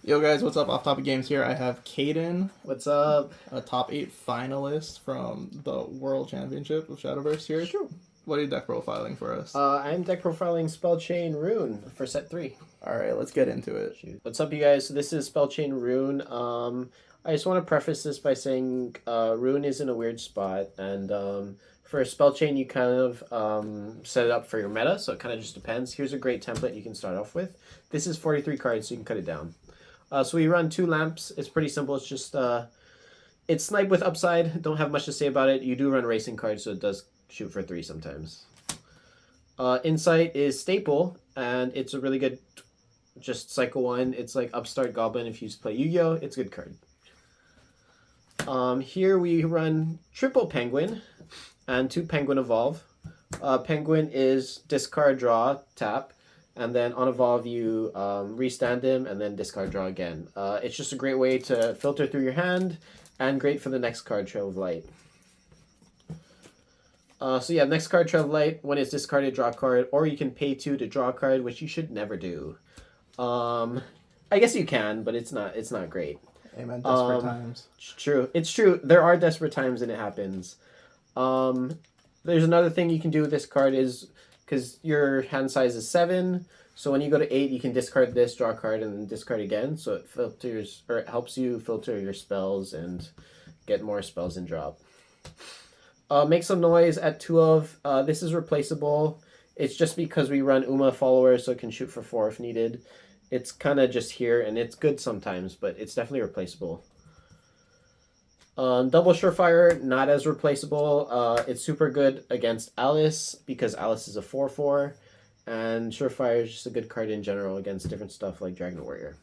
Yo guys, what's up? Off Topic Games here. I have Caden, What's up? a top 8 finalist from the World Championship of Shadowverse here. Sure. What are you deck profiling for us? I'm deck profiling Spellchain Rune for set 3. Alright, let's get into it. What's up, you guys? So this is Spellchain Rune. I just want to preface this by saying Rune is in a weird spot, and for Spellchain, you kind of set it up for your meta, so it kind of just depends. Here's a great template you can start off with. This is 43 cards, so you can cut it down. So we run 2 lamps. It's pretty simple. It's just it's snipe with upside. Don't have much to say about it. You do run racing cards, so it does shoot for 3 sometimes. Insight is staple, and it's a really good just cycle 1. It's like Upstart Goblin if you play Yu-Gi-Oh! It's a good card. Here we run triple Penguin and 2 Penguin Evolve. Penguin is discard, draw, tap. And then on evolve, you restand him and then discard, draw again. It's just a great way to filter through your hand and great for the next card, Trail of Light. So yeah, next card, Trail of Light, when it's discarded, draw a card, or you can pay 2 to draw a card, which you should never do. I guess you can, but it's not great. Amen. Desperate times. True. It's true. There are desperate times and it happens. There's another thing you can do with this card is because your hand size is 7, so when you go to 8, you can discard this, draw a card, and then discard again. So it filters, or it helps you filter your spells and get more spells and drop. Make some noise at 2 of. This is replaceable. It's just because we run Uma followers, so it can shoot for 4 if needed. It's kind of just here, and it's good sometimes, but it's definitely replaceable. Double Surefire, not as replaceable. It's super good against Alice because Alice is a 4/4, and Surefire is just a good card in general against different stuff like Dragon Warrior.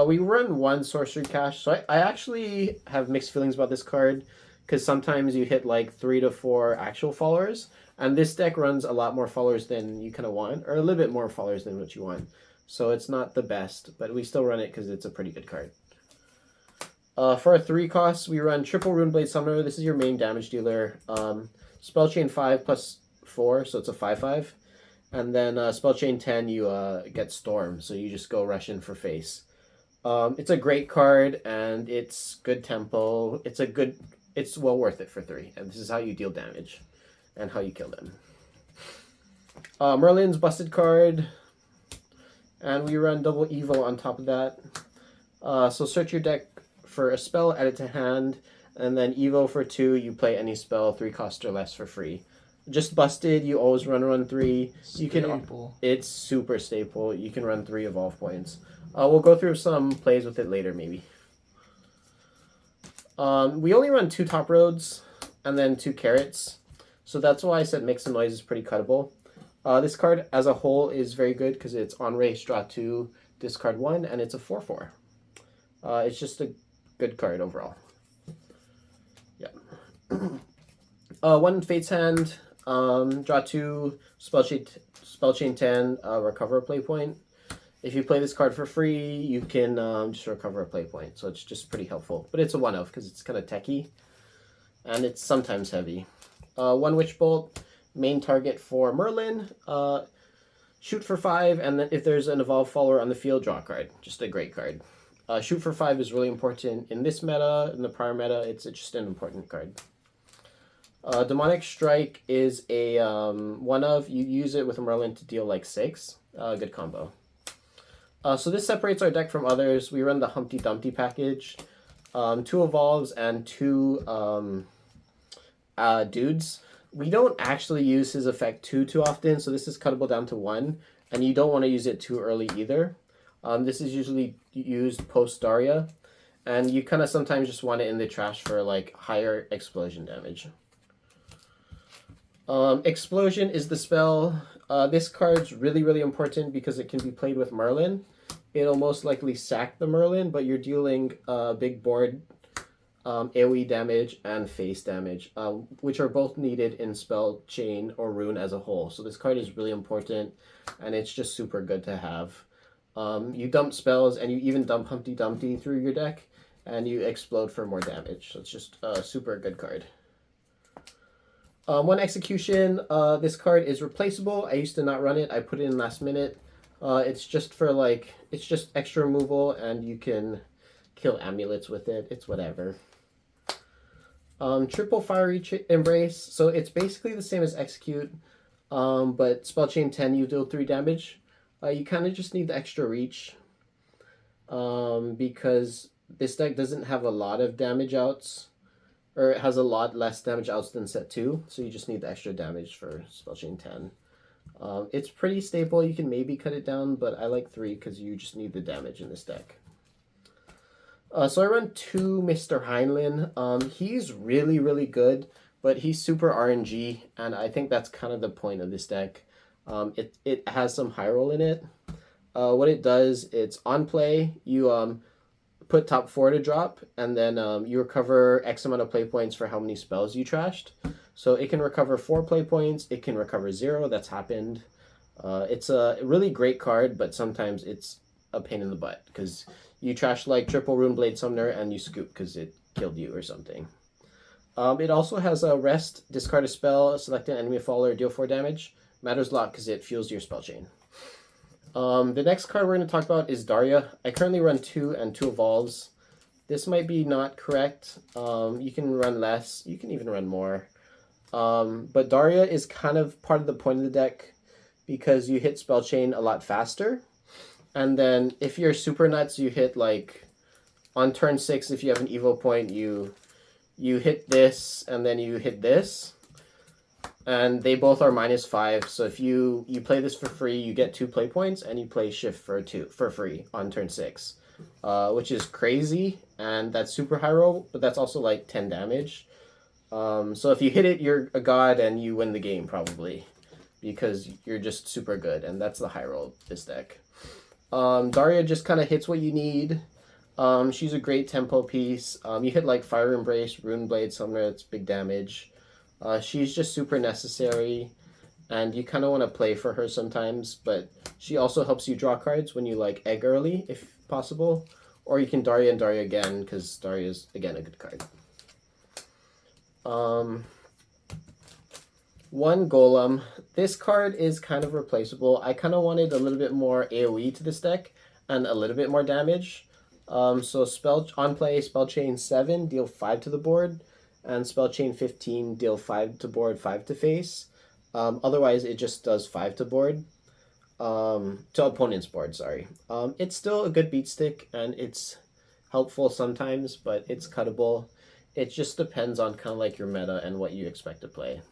We run 1 Sorcery Cache, so I actually have mixed feelings about this card because sometimes you hit like 3 to 4 actual followers, and this deck runs a lot more followers than you kind of want, or a little bit more followers than what you want. So it's not the best, but we still run it because it's a pretty good card. For our 3 costs, we run triple Runeblade Summoner. This is your main damage dealer. Spellchain 5 plus 4, so it's a 5/5. And then Spellchain 10, you get Storm, so you just go rush in for face. It's a great card, and it's good tempo. It's well worth it for 3, and this is how you deal damage and how you kill them. Merlin's busted card, and we run double Evo on top of that. So search your deck for a spell, add it to hand, and then Evo for 2, you play any spell 3 cost or less for free. Just busted, you always run 3. You can. It's super staple. You can run 3 evolve points. We'll go through some plays with it later, maybe. We only run 2 top roads and then 2 carrots, so that's why I said Make Some Noise is pretty cuttable. This card as a whole is very good because it's on race, draw 2, discard 1, and it's a 4/4. It's just a good card overall. Yeah. 1 Fate's Hand, draw 2, Spellchain 10, recover a play point. If you play this card for free, you can just recover a play point. So it's just pretty helpful. But it's a 1-of because it's kind of techy. And it's sometimes heavy. 1 Witch Bolt, main target for Merlin. Shoot for 5, and then if there's an evolve follower on the field, draw a card. Just a great card. Shoot for 5 is really important in this meta. In the prior meta, it's just an important card. Demonic Strike is a 1-of. You use it with Merlin to deal like 6. Good combo. So this separates our deck from others. We run the Humpty Dumpty package. 2 evolves and 2 dudes. We don't actually use his effect too often, so this is cuttable down to 1. And you don't want to use it too early either. This is usually used post Daria, and you kind of sometimes just want it in the trash for like higher explosion damage. Explosion is the spell. This card's really important because it can be played with Merlin. It'll most likely sack the Merlin, but you're dealing big board AoE damage and face damage, which are both needed in Spellchain or Rune as a whole. So this card is really important, and it's just super good to have. You dump spells, and you even dump Humpty Dumpty through your deck, and you explode for more damage. So it's just a super good card. 1 Execution. This card is replaceable. I used to not run it. I put it in last minute. It's just for like, it's just extra removal, and you can kill amulets with it. It's whatever. Triple Fiery Embrace. So it's basically the same as Execute, but Spellchain 10, you deal 3 damage. You kind of just need the extra reach, because this deck doesn't have a lot of damage outs, or it has a lot less damage outs than set 2, so you just need the extra damage for Spellchain 10. It's pretty stable. You can maybe cut it down, but I like 3 because you just need the damage in this deck. So I run 2 Mr. Heinlein. He's really, really good, but he's super RNG, and I think that's kind of the point of this deck. It has some high roll in it. What it does, it's on play, you put top 4 to drop, and then you recover X amount of play points for how many spells you trashed. So it can recover 4 play points, it can recover 0, that's happened. It's a really great card, but sometimes it's a pain in the butt, because you trash like triple Runeblade Summoner and you scoop because it killed you or something. It also has a rest, discard a spell, select an enemy follower, deal 4 damage. Matters a lot because it fuels your spell chain. The next card we're going to talk about is Daria. I currently run 2 and 2 evolves. This might be not correct. You can run less. You can even run more. But Daria is kind of part of the point of the deck because you hit spell chain a lot faster. And then if you're super nuts, you hit like on turn 6, if you have an evo point, you hit this and then you hit this. And they both are -5, so if you play this for free, you get 2 play points, and you play Shift for free on turn 6, which is crazy, and that's super high roll, but that's also like 10 damage. So if you hit it, you're a god, and you win the game probably, because you're just super good, and that's the high roll of this deck. Daria just kind of hits what you need. She's a great tempo piece. You hit like Fire Embrace, Runeblade Summoner, it's big damage. She's just super necessary, and you kind of want to play for her sometimes, but she also helps you draw cards when you like egg early, if possible, or you can Daria and Daria again, because Daria is, again, a good card. 1 Golem. This card is kind of replaceable. I kind of wanted a little bit more AoE to this deck, and a little bit more damage. So on play, Spellchain 7, deal 5 to the board, and Spellchain 15, deal 5 to board, 5 to face. Otherwise, it just does 5 to board. To opponent's board, sorry. It's still a good beat stick, and it's helpful sometimes, but it's cuttable. It just depends on kind of like your meta and what you expect to play.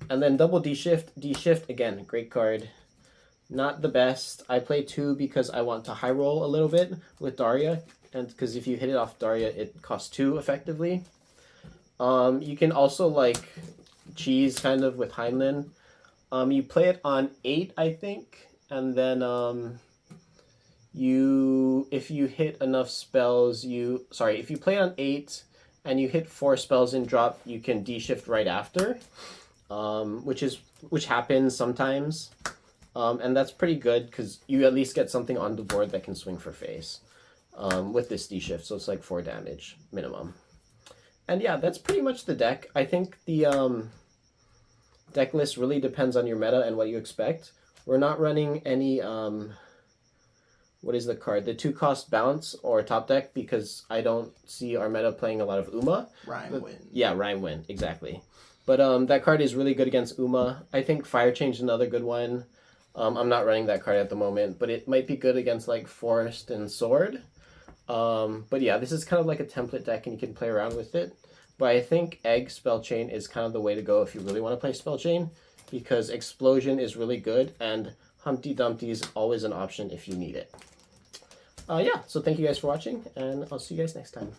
And then double D-Shift. D-Shift, again, great card. Not the best. I play 2 because I want to high roll a little bit with Daria, and because if you hit it off Daria, it costs 2 effectively. You can also like cheese kind of with Heinlein. You play it on 8, I think, and then if you hit enough spells, if you play on 8 and you hit 4 spells in drop, you can D-Shift right after, which happens sometimes. And that's pretty good because you at least get something on the board that can swing for face with this D-Shift, so it's like 4 damage minimum. And yeah, that's pretty much the deck. I think the deck list really depends on your meta and what you expect. We're not running any, what is the card? The 2-cost bounce or top deck, because I don't see our meta playing a lot of Uma. Rhyme Win. Yeah, Rhyme Win, exactly. But that card is really good against Uma. I think Fire Change is another good one. I'm not running that card at the moment, but it might be good against like Forest and Sword. But yeah, this is kind of like a template deck, and you can play around with it. But I think Egg Spellchain is kind of the way to go if you really want to play Spellchain, because Explosion is really good, and Humpty Dumpty is always an option if you need it. Yeah, so thank you guys for watching, and I'll see you guys next time.